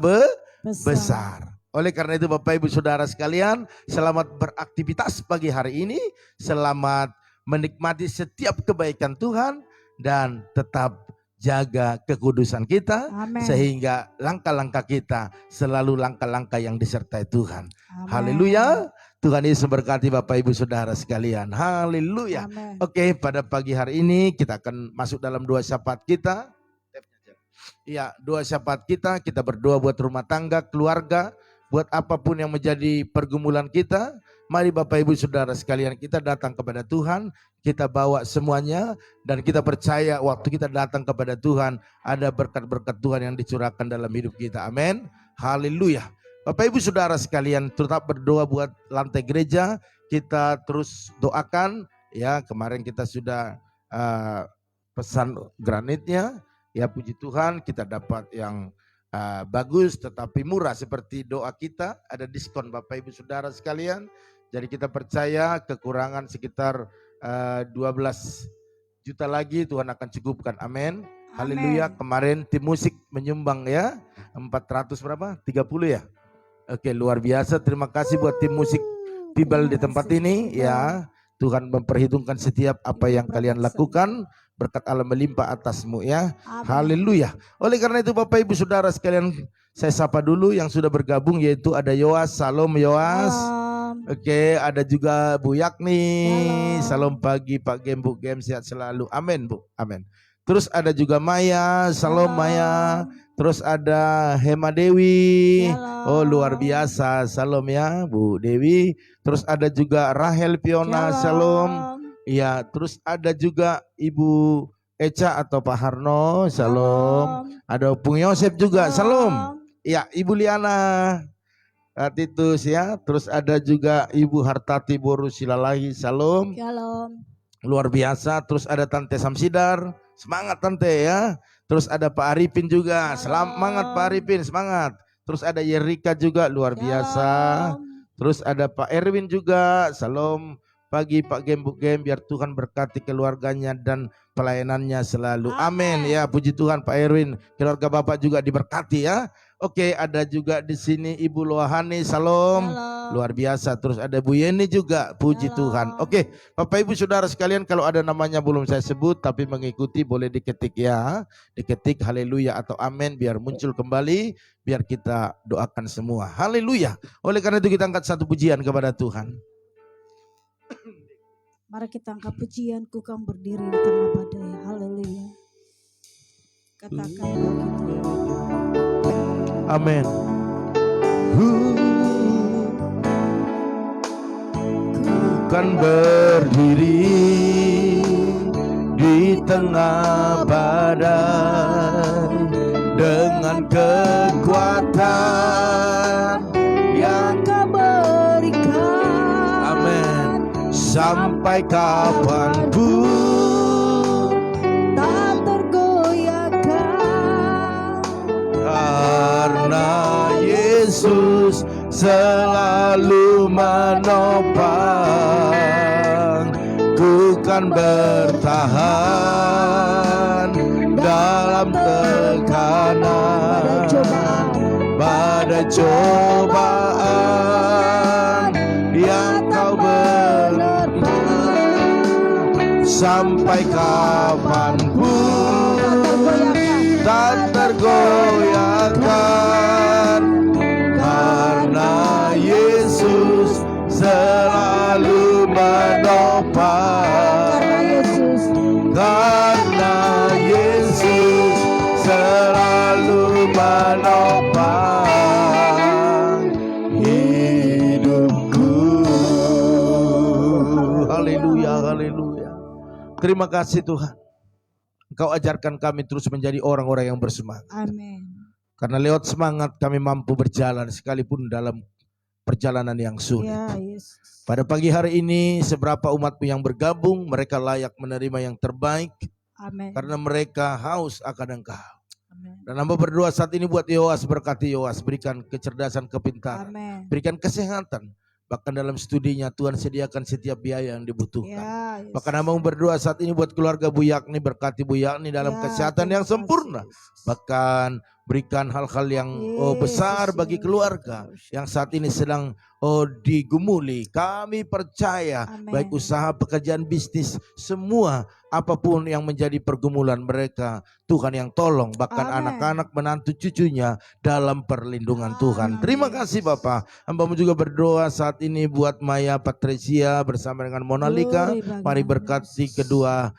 S1: besar. Oleh karena itu Bapak Ibu Saudara sekalian, selamat beraktivitas pagi hari ini. Selamat menikmati setiap kebaikan Tuhan. Dan tetap jaga kekudusan kita.
S2: Amen.
S1: Sehingga langkah-langkah kita selalu langkah-langkah yang disertai Tuhan. Haleluya. Tuhan Yesus memberkati Bapak Ibu Saudara sekalian. Haleluya. Oke, pada pagi hari ini kita akan masuk dalam doa syafaat kita. Ya, doa syafaat kita berdoa buat rumah tangga, keluarga, buat apapun yang menjadi pergumulan kita. Mari Bapak Ibu Saudara sekalian, kita datang kepada Tuhan, kita bawa semuanya, dan kita percaya waktu kita datang kepada Tuhan, ada berkat-berkat Tuhan yang dicurahkan dalam hidup kita. Amin. Haleluya. Bapak Ibu Saudara sekalian, tetap berdoa buat lantai gereja. Kita terus doakan ya. Kemarin kita sudah pesan granitnya. Ya puji Tuhan kita dapat yang bagus tetapi murah seperti doa kita. Ada diskon Bapak Ibu Saudara sekalian. Jadi kita percaya kekurangan sekitar 12 juta lagi Tuhan akan cukupkan. Amin. Haleluya. Kemarin tim musik menyumbang ya 400 berapa? 30 ya. Oke, luar biasa. Terima kasih buat tim musik Pibel di tempat ini ya. Tuhan memperhitungkan setiap apa yang kalian lakukan. Berkat Allah melimpah atasmu ya. Haleluya. Oleh karena itu Bapak Ibu Saudara sekalian, saya sapa dulu yang sudah bergabung, yaitu ada Yoas. Salam Yoas. Oke, ada juga Bu Yakni. Salam pagi Pak Gem, Bu Gem, sehat selalu. Amin Bu. Amin. Terus ada juga Maya. Salam Maya. Terus ada Hema Dewi. Oh luar biasa. Salam ya Bu Dewi. Terus ada juga Rahel Piona. Salam. Iya, terus ada juga Ibu Eca atau Pak Harno. Salam. Ada Pung Yosef juga. Salam. Iya, Ibu Liana Titus ya. Terus ada juga Ibu Hartati Boru Silalahi. Salam. Luar biasa. Terus ada Tante Samsidar. Semangat Tante ya. Terus ada Pak Arifin juga. Semangat Pak Arifin, semangat. Terus ada Yerika juga, luar biasa. Terus ada Pak Erwin juga. Salam pagi Pak Gem, Bu Gem, biar Tuhan berkati keluarganya dan pelayanannya selalu. Amin ya, puji Tuhan Pak Erwin. Keluarga Bapak juga diberkati ya. Oke, ada juga di sini Ibu Loahani. Salam. Luar biasa. Terus ada Bu Yeni juga, puji Tuhan. Oke, Bapak Ibu Saudara sekalian, kalau ada namanya belum saya sebut tapi mengikuti boleh diketik ya. Diketik haleluya atau amin biar muncul kembali, biar kita doakan semua. Haleluya. Oleh karena itu kita angkat satu pujian kepada Tuhan.
S2: Mari kita angkat pujian, ku kan berdiri di tengah badai. Haleluya. Katakan begitu.
S1: Amin. Kan berdiri di tengah badai dengan kekuatan yang
S2: Kau berikan.
S1: amin. Sampai kapanpun
S2: Tak tergoyahkan.
S1: karena Yesus selalu menopang. Ku kan bertahan dalam tekanan, badai cobaan yang kau berikan. Sampai kapanpun tak tergoyahkan, karena Yesus selalu menopang. Karena Yesus selalu menopang hidupku. Haleluya, haleluya. Terima kasih Tuhan. Engkau ajarkan kami terus menjadi orang-orang yang bersemangat.
S2: Amin.
S1: Karena lewat semangat kami mampu berjalan sekalipun dalam perjalanan yang sulit.
S2: Ya, Yesus.
S1: Pada pagi hari ini seberapa umatmu yang bergabung, mereka layak menerima yang terbaik.
S2: Amin.
S1: Karena mereka haus akan Engkau.
S2: Amin.
S1: Dan hamba berdoa saat ini buat Yoas, berkati Yoas, berikan kecerdasan, kepintaran,
S2: Amin.
S1: berikan kesehatan. Bahkan dalam studinya Tuhan sediakan setiap biaya yang dibutuhkan.
S2: Ya, Yesus.
S1: Bahkan hamba berdoa saat ini buat keluarga Bu Yakni, berkati Bu Yakni dalam
S2: Ya,
S1: kesehatan yang
S2: terima kasih,
S1: sempurna.
S2: Yesus.
S1: Bahkan berikan hal-hal yang besar bagi keluarga yang saat ini sedang digumuli. Kami percaya
S2: Amin.
S1: baik usaha, pekerjaan, bisnis, semua apapun yang menjadi pergumulan mereka, Tuhan yang tolong. Bahkan
S2: Amin.
S1: anak-anak, menantu, cucunya dalam perlindungan
S2: Amin.
S1: Tuhan. Terima kasih Bapak. Hamba juga berdoa saat ini buat Maya Patricia bersama dengan Monalika.
S2: Glory bagi
S1: Mari
S2: nama
S1: berkati
S2: Yesus.
S1: kedua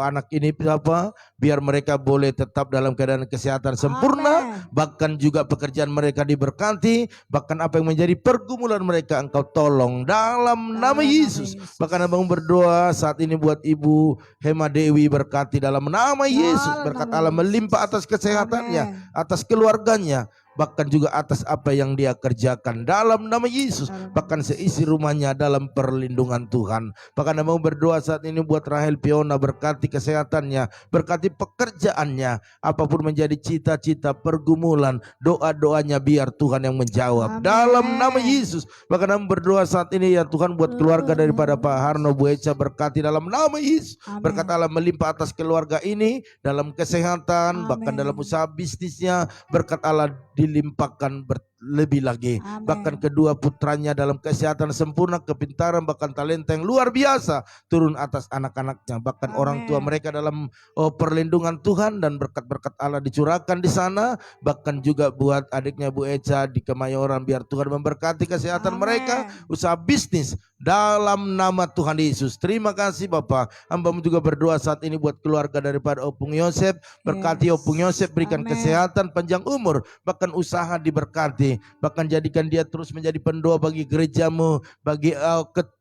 S1: anak ini Bapak, biar mereka boleh tetap dalam keadaan kesehatan sempurna.
S2: Amin.
S1: Bahkan juga pekerjaan mereka diberkati. Bahkan apa yang menjadi pergumulan mereka Engkau tolong dalam nama Yesus. Bahkan abang berdoa saat ini buat Ibu Hema Dewi, berkati dalam nama Yesus. Berkat Allah melimpah atas kesehatannya, atas keluarganya. bahkan juga atas apa yang dia kerjakan dalam nama Yesus, bahkan seisi rumahnya dalam perlindungan Tuhan. Bahkan mau berdoa saat ini buat Rahel Fiona, berkati kesehatannya, berkati pekerjaannya, apapun menjadi cita-cita, pergumulan, doa-doanya biar Tuhan yang menjawab.
S2: Amin.
S1: Dalam nama Yesus. Bahkan mau berdoa saat ini ya Tuhan buat keluarga daripada Pak Harno, Bu Eca, berkati dalam nama Yesus.
S2: Amin.
S1: Berkat Allah melimpah atas keluarga ini dalam kesehatan, bahkan
S2: Amin.
S1: dalam usaha bisnisnya, berkat Allah dilimpahkan lebih lagi.
S2: Amin.
S1: Bahkan kedua putranya dalam kesehatan sempurna, kepintaran, bahkan talenta yang luar biasa turun atas anak-anaknya. Bahkan
S2: Amin.
S1: orang tua mereka dalam perlindungan Tuhan, dan berkat-berkat Allah dicurahkan di sana. Bahkan juga buat adiknya Bu Eca di Kemayoran, biar Tuhan memberkati kesehatan
S2: Amin.
S1: mereka, usaha bisnis dalam nama Tuhan Yesus. Terima kasih Bapak. Hamba-Mu juga berdoa saat ini buat keluarga daripada Opung Yosef. Berkati Opung Yosef, berikan
S2: Amin.
S1: kesehatan, panjang umur, bahkan usaha diberkati. Bahkan jadikan dia terus menjadi pendoa bagi gereja-Mu, bagi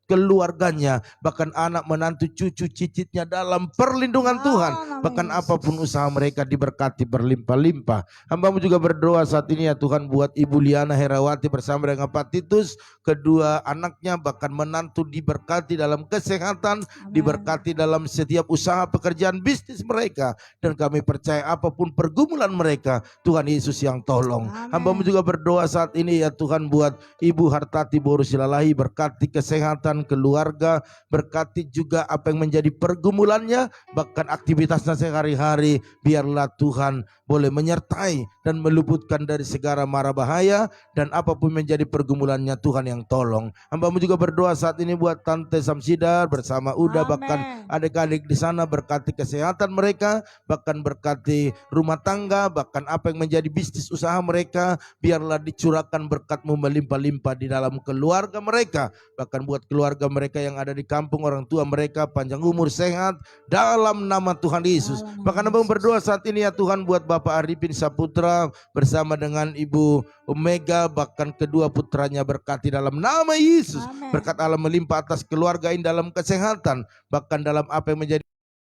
S1: keluarganya, bahkan anak, menantu, cucu, cicitnya dalam perlindungan Tuhan. Bahkan apapun usaha mereka diberkati berlimpah-limpah. Hamba-Mu juga berdoa saat ini ya Tuhan buat Ibu Liana Herawati bersama dengan Pak Titus, kedua anaknya, bahkan menantu diberkati dalam kesehatan, diberkati dalam setiap usaha pekerjaan bisnis mereka. Dan kami percaya apapun pergumulan mereka, Tuhan Yesus yang tolong. Hamba-Mu juga berdoa saat ini ya Tuhan buat Ibu Hartati Borusilalahi, berkati kesehatan keluarga, berkati juga apa yang menjadi pergumulannya, bahkan aktivitasnya sehari-hari, biarlah Tuhan boleh menyertai dan meluputkan dari segala mara bahaya, dan apapun menjadi pergumulannya Tuhan yang tolong. Hamba-Mu juga berdoa saat ini buat Tante Samsidar bersama Uda, bahkan adik-adik di sana, berkati kesehatan mereka, bahkan berkati rumah tangga, bahkan apa yang menjadi bisnis usaha mereka, biarlah dicurahkan berkat-Mu melimpah-limpah di dalam keluarga mereka. Bahkan buat keluarga mereka yang ada di kampung, orang tua mereka panjang umur, sehat dalam nama Tuhan Yesus. Bahkan Hamba berdoa saat ini ya Tuhan buat Bapak Arifin Saputra bersama dengan Ibu Omega, bahkan kedua putranya berkati dalam nama Yesus. Berkat Allah melimpah atas keluarga ini dalam kesehatan, bahkan dalam apa yang menjadi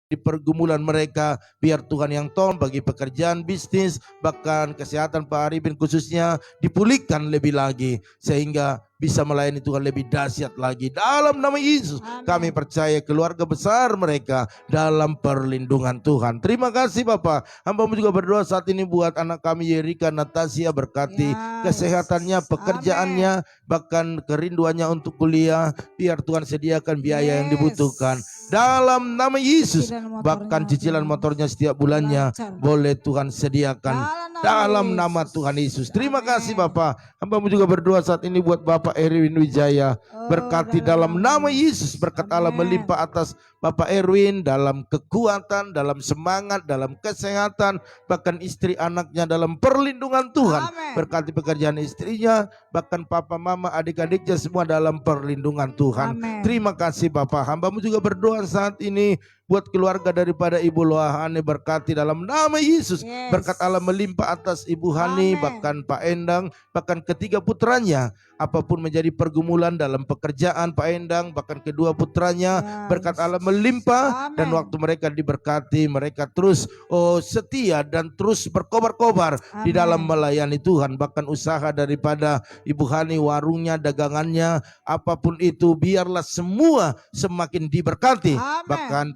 S1: di pergumulan mereka, biar Tuhan yang tolong bagi pekerjaan bisnis, bahkan kesehatan Pak Arifin khususnya dipulihkan lebih lagi, sehingga bisa melayani Tuhan lebih dahsyat lagi. Dalam nama Yesus kami percaya keluarga besar mereka dalam perlindungan Tuhan. Terima kasih Bapak. Hamba-Mu juga berdoa saat ini buat anak kami Yerika Natasia, berkati kesehatannya, pekerjaannya, bahkan kerinduannya untuk kuliah, biar Tuhan sediakan biaya yang dibutuhkan. Dalam nama Yesus, bahkan cicilan motornya setiap bulannya boleh Tuhan sediakan dalam nama Tuhan Yesus. Terima kasih Bapak. Hamba-Mu juga berdoa saat ini buat Bapak Erwin Wijaya, berkati dalam nama Yesus. Berkat Allah melimpah atas Bapak Erwin dalam kekuatan, dalam semangat, dalam kesehatan, bahkan istri anaknya dalam perlindungan Tuhan. Berkati pekerjaan istrinya, bahkan papa mama adik-adiknya semua dalam perlindungan Tuhan. Terima kasih Bapak. Hamba-Mu juga berdoa saat ini buat keluarga daripada Ibu Lohane, berkati dalam nama Yesus. Berkat Allah melimpah atas Ibu Hani, bahkan Pak Endang, bahkan ketiga putranya. Apapun menjadi pergumulan dalam pekerjaan Pak Endang, bahkan kedua putranya, berkat Allah melimpah. Dan waktu mereka diberkati, mereka terus setia dan terus berkobar-kobar di dalam melayani Tuhan. Bahkan usaha daripada Ibu Hani, warungnya, dagangannya, apapun itu, biarlah semua semakin diberkati. Bahkan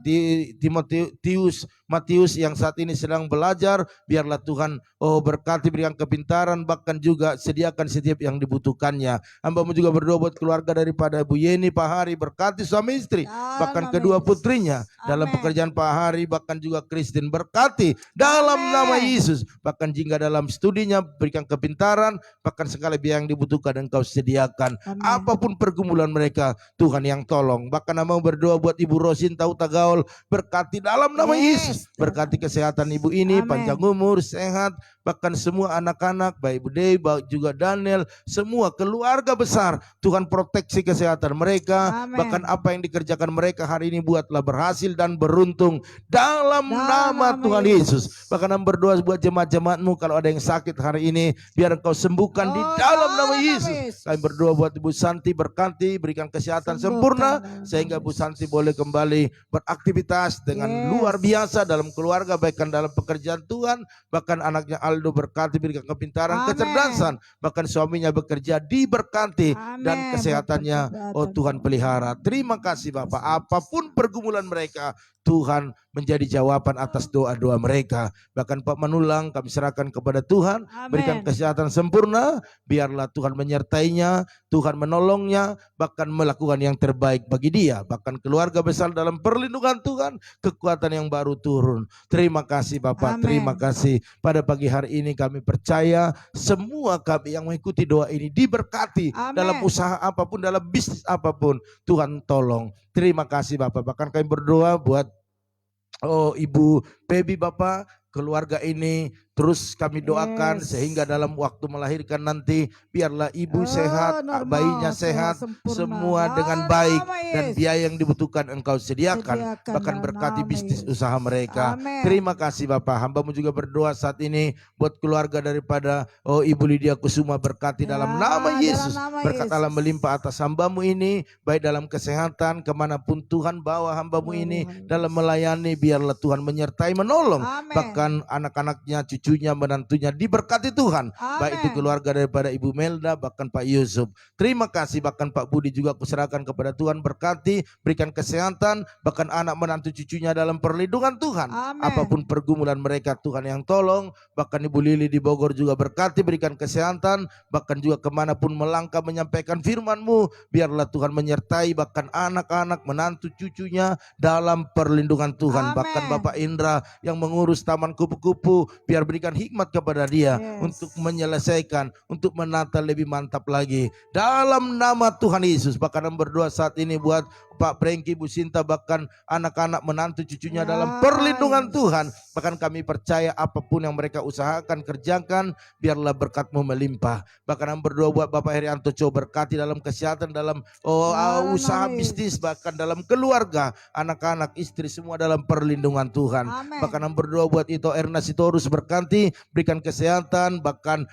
S1: Matius yang saat ini sedang belajar, biarlah Tuhan berkati, berikan kepintaran, bahkan juga sediakan setiap yang dibutuhkannya. Hamba-Mu juga berdoa buat keluarga daripada Bu Yeni, Pak Hari, berkati suami istri, bahkan kedua putrinya dalam pekerjaan Pak Hari, bahkan juga Christine, berkati dalam nama Yesus. Bahkan jika dalam studinya berikan kepintaran, bahkan segala biaya yang dibutuhkan Engkau sediakan. Apapun pergumulan mereka, Tuhan yang tolong. Bahkan Hamba berdoa buat Ibu Rosin Tahu Tagaul, berkati dalam nama Yesus. Berkati kesehatan ibu ini, panjang umur, sehat, bahkan semua anak-anak, baik Bu Dey, baik juga Daniel, semua keluarga besar, Tuhan proteksi kesehatan mereka. Bahkan apa yang dikerjakan mereka hari ini buatlah berhasil dan beruntung dalam nama Tuhan Yesus. Bahkan Hamba berdoa buat jemaat-jemaat-Mu, kalau ada yang sakit hari ini, biar Engkau sembuhkan di dalam nama Yesus. Kami berdoa buat Ibu Santi, berkati, berikan kesehatan sempurna, sehingga Bu Santi boleh kembali beraktivitas dengan luar biasa dalam keluarga, bahkan dalam pekerjaan Tuhan. Bahkan anaknya Aldo berkati, berikan kepintaran,
S2: Amin.
S1: kecerdasan, bahkan suaminya bekerja diberkati dan
S2: Amin.
S1: kesehatannya Tuhan pelihara. Terima kasih Bapak, apapun pergumulan mereka, Tuhan menjadi jawaban atas doa-doa mereka. Bahkan Pak Manulang kami serahkan kepada Tuhan, berikan
S2: Amin.
S1: kesehatan sempurna, biarlah Tuhan menyertainya, Tuhan menolongnya, bahkan melakukan yang terbaik bagi dia. Bahkan keluarga besar dalam perlindungan Tuhan, kekuatan yang baru turun. Terima kasih Bapak,
S2: Amin.
S1: terima kasih. Pada pagi hari ini kami percaya semua kami yang mengikuti doa ini diberkati
S2: Amin.
S1: dalam usaha apapun, dalam bisnis apapun, Tuhan tolong. Terima kasih Bapak. Bahkan kami berdoa buat Ibu Pebi Bapak, keluarga ini terus kami doakan sehingga dalam waktu melahirkan nanti biarlah ibu sehat,
S2: normal,
S1: bayinya sehat,
S2: sempurna.
S1: semua dengan
S2: Dalam
S1: baik,
S2: nama
S1: dan
S2: Yesus.
S1: biaya yang dibutuhkan Engkau sediakan, bahkan
S2: dalam
S1: berkati
S2: nama
S1: bisnis
S2: Yesus.
S1: usaha mereka.
S2: Amin.
S1: Terima kasih Bapak. Hambamu juga berdoa saat ini buat keluarga daripada Ibu Lydia Kusuma, berkati dalam nama Yesus.
S2: nama
S1: Berkat
S2: Yesus.
S1: Allah melimpah atas hambamu ini, baik dalam kesehatan, kemanapun Tuhan bawa hambamu ini dalam melayani, biarlah Tuhan menyertai, menolong.
S2: Amin.
S1: Bahkan anak-anaknya, cucunya, menantunya diberkati Tuhan. Baik itu
S2: Amin.
S1: keluarga daripada Ibu Melda, bahkan Pak Yusuf. Terima kasih, bahkan Pak Budi juga kuserahkan kepada Tuhan, berkati, berikan kesehatan, bahkan anak menantu cucunya dalam perlindungan Tuhan.
S2: Amin.
S1: Apapun pergumulan mereka, Tuhan yang tolong. Bahkan Ibu Lili di Bogor juga berkati, berikan kesehatan, bahkan juga kemanapun melangkah menyampaikan firman-Mu, biarlah Tuhan menyertai, bahkan anak-anak, menantu cucunya dalam perlindungan Tuhan.
S2: Amin.
S1: Bahkan Bapak Indra yang mengurus taman kupu-kupu, biar berikan hikmat kepada dia untuk menyelesaikan, untuk menata lebih mantap lagi. Dalam nama Tuhan Yesus, bahkan berdoa saat ini buat Pak Prengki, Bu Sinta, bahkan anak-anak, menantu cucunya dalam perlindungan Tuhan. Bahkan kami percaya apapun yang mereka usahakan, kerjakan, biarlah berkat-Mu melimpah. Bahkan kami berdoa buat Bapak Herianto Cho, berkati dalam kesehatan, dalam usaha bisnis, bahkan dalam keluarga, anak-anak, istri, semua dalam perlindungan Tuhan.
S2: Amin.
S1: Bahkan kami berdoa buat Ito Erna Sitorus, berkati, berikan kesehatan, bahkan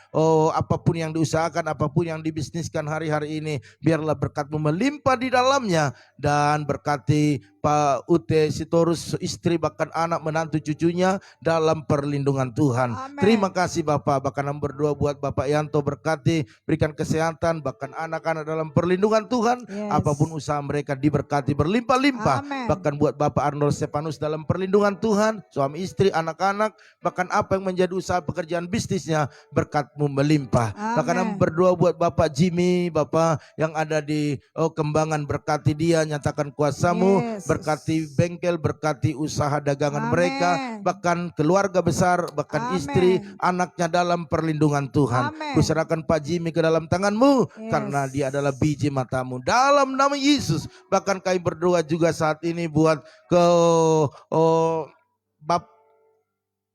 S1: apapun yang diusahakan, apapun yang dibisniskan hari-hari ini, biarlah berkat-Mu melimpah di dalamnya. Dan berkati Pak Ute Sitorus, istri, bahkan anak, menantu, cucunya dalam perlindungan Tuhan.
S2: Amin.
S1: Terima kasih Bapak. Bahkan kami berdoa buat Bapak Yanto, berkati, berikan kesehatan, bahkan anak-anak dalam perlindungan Tuhan. Apapun usaha mereka diberkati berlimpah-limpah.
S2: Amin.
S1: Bahkan buat Bapak Arnold Stefanus dalam perlindungan Tuhan, suami istri, anak-anak, bahkan apa yang menjadi usaha pekerjaan bisnisnya, berkat-Mu melimpah. Bahkan kami berdoa buat Bapak Jimmy, Bapak yang ada di Kembangan, berkati dia, nyatakan kuasa-Mu, berkati bengkel, berkati usaha dagangan mereka, bahkan keluarga besar, bahkan istri, anaknya dalam perlindungan Tuhan. Kuserahkan Pak Jimmy ke dalam tangan-Mu, karena dia adalah biji mata-Mu. Dalam nama Yesus. Bahkan kami berdoa juga saat ini buat ke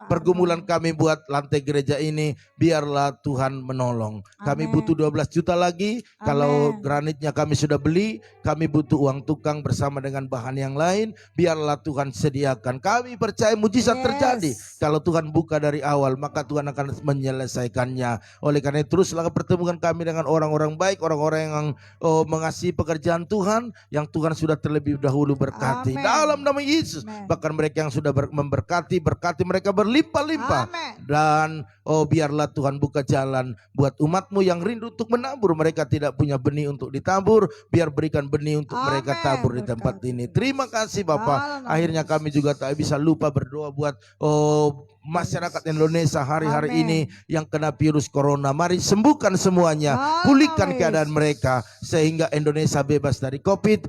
S1: pergumulan kami buat lantai gereja ini, biarlah Tuhan menolong. Kami butuh 12 juta lagi. Kalau granitnya kami sudah beli, kami butuh uang tukang bersama dengan bahan yang lain, biarlah Tuhan sediakan. Kami percaya mujizat terjadi. Kalau Tuhan buka dari awal, maka Tuhan akan menyelesaikannya. Oleh karena itu, teruslah pertemukan kami dengan orang-orang baik, orang-orang yang mengasihi pekerjaan Tuhan, yang Tuhan sudah terlebih dahulu berkati. Dalam nama Yesus. Bahkan mereka yang sudah memberkati, berkati mereka berlimpah-limpah. Dan biarlah Tuhan buka jalan buat umat-Mu yang rindu untuk menabur. Mereka tidak punya benih untuk ditabur, biar berikan benih untuk mereka tabur di tempat ini. Terima kasih Bapak. Akhirnya kami juga tak bisa lupa berdoa buat masyarakat Indonesia hari-hari ini yang kena virus corona. Mari sembuhkan semuanya, pulihkan keadaan mereka sehingga Indonesia bebas dari COVID,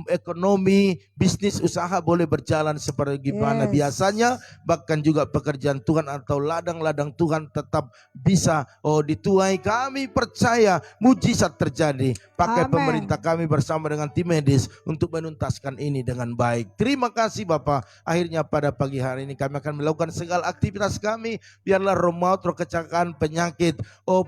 S1: ekonomi, bisnis, usaha boleh berjalan seperti gimana biasanya, bahkan juga pekerjaan Tuhan atau ladang-ladang Tuhan tetap bisa dituai. Kami percaya mujizat terjadi. Pakai pemerintah kami bersama dengan tim medis untuk menuntaskan ini dengan baik. Terima kasih Bapak. Akhirnya pada pagi hari ini kami akan melakukan segala aktivitas kami. Biarlah roh maut, roh kecelakaan, penyakit,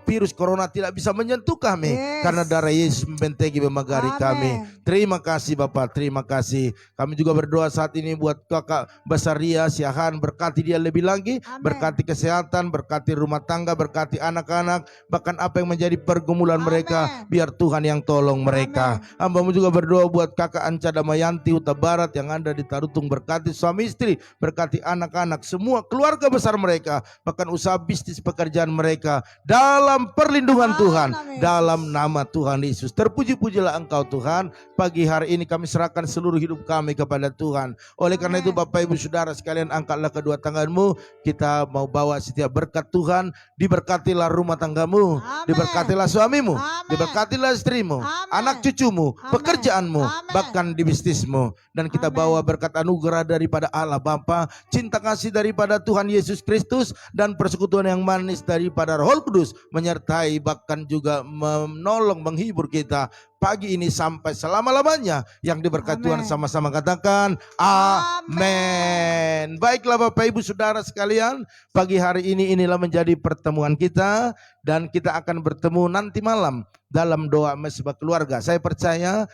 S1: virus corona tidak bisa menyentuh kami. Karena darah Yesus membentengi memagari kami. Terima kasih Bapak, terima kasih. Kami juga berdoa saat ini buat kakak besar Ria Siahan, berkati dia lebih lagi. Berkati kesehatan, berkati berkati rumah tangga, berkati anak-anak, bahkan apa yang menjadi pergumulan mereka, biar Tuhan yang tolong mereka. Hamba-Mu juga berdoa buat kakak Anca Damayanti Huta Barat yang ada di Tarutung, berkati suami istri, berkati anak-anak, semua keluarga besar mereka, bahkan usaha bisnis pekerjaan mereka, dalam perlindungan Tuhan, dalam nama Tuhan Yesus. Terpuji-pujilah Engkau Tuhan. Pagi hari ini kami serahkan seluruh hidup kami kepada Tuhan. Oleh karena itu Bapak Ibu Saudara sekalian, angkatlah kedua tanganmu. Kita mau bawa setiap berkat Tuhan. Diberkatilah rumah tanggamu, diberkatilah suamimu, diberkatilah istrimu, anak cucumu, pekerjaanmu, bahkan di bisnismu. Dan kita bawa berkat anugerah daripada Allah Bapa, cinta kasih daripada Tuhan Yesus Kristus, dan persekutuan yang manis daripada Roh Kudus menyertai, bahkan juga menolong, menghibur kita pagi ini sampai selama-lamanya. Yang diberkati Tuhan sama-sama katakan amin. Baiklah Bapak Ibu Saudara sekalian, pagi hari ini inilah menjadi pertemuan kita, dan kita akan bertemu nanti malam dalam doa mesbah keluarga. Saya percaya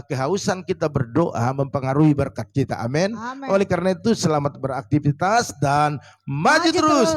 S1: kehausan kita berdoa mempengaruhi berkat kita. Amin. Oleh karena itu selamat beraktivitas dan maju terus